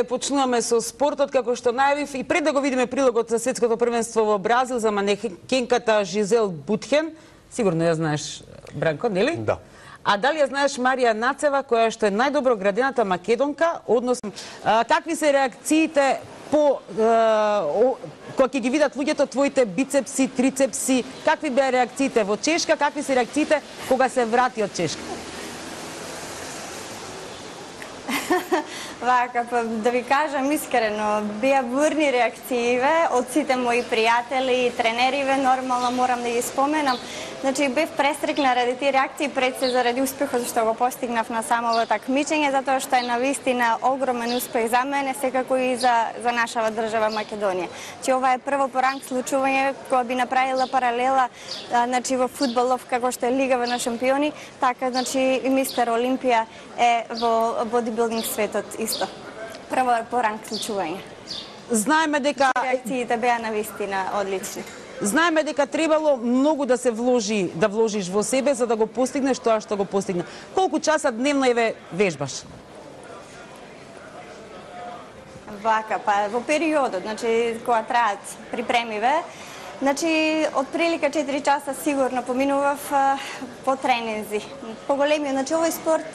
Почнуваме со спортот, како што најавив и пред да го видиме прилогот за светското првенство во Бразил за манекенката Жизел Бутхен. Сигурно ја знаеш, Бранко, нели? Да. А дали ја знаеш Марија Нацева, која што е најдобро градената македонка, односно какви се реакциите кога ќе ги видат луѓето твоите бицепси, трицепси, какви беа реакциите во Чешка, какви се реакциите кога се врати од Чешка? Вака, да ви кажам искрено, беа бурни реакцииве од сите мои пријатели и тренериве, нормално морам да ги споменам. Значи, бев престрекна ради тие реакции, пред се заради успехот што го постигнав на самото такмичење, затоа што е навистина огромен успех за мене, секако и за нашава држава Македонија. Че ова е прво по ранг случување, кога би направила паралела значи, во фудбалов, како што е Лигава на шампиони, така значи и Мистер Олимпија е во бодибилдинг светот исто. Прво е по ранг случување. Знаеме дека реакциите беа навистина одлични. Знаеме дека требало многу да се вложиш во себе за да го постигнеш тоа што го постигна. Колку часа дневно вежбаш? Вака, па во периодот, значи кога траат припремиве, значи од прилика 4 часа сигурно поминував по тренинзи. Поголемиот, значи овој спорт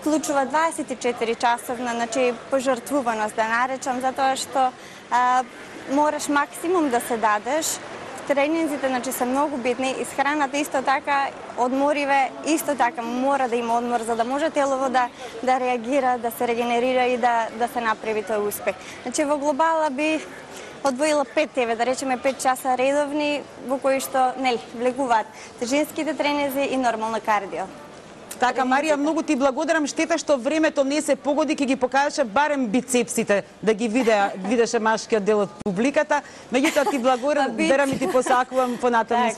вклучува 24 часовна, значи пожртвуваност да наречам, затоа што мораш максимум да се дадеш. Тренинзите значи се многу битни, исхраната исто така, одмориве исто така мора да има одмор за да може телово да реагира, да се регенерира и да се направи тој успех. Значи во глобала би одвоила 5 да речеме 5 часа редовни во кои што нели влегуваат тежинските тренинзи и нормално кардио. Така, Марија, многу ти благодарам. Штета што времето не се погоди, ќе ги покажеше барем бицепсите да ги видеше машкиот дел од публиката. Меѓутоа ти благодарам и ти посакувам понатаму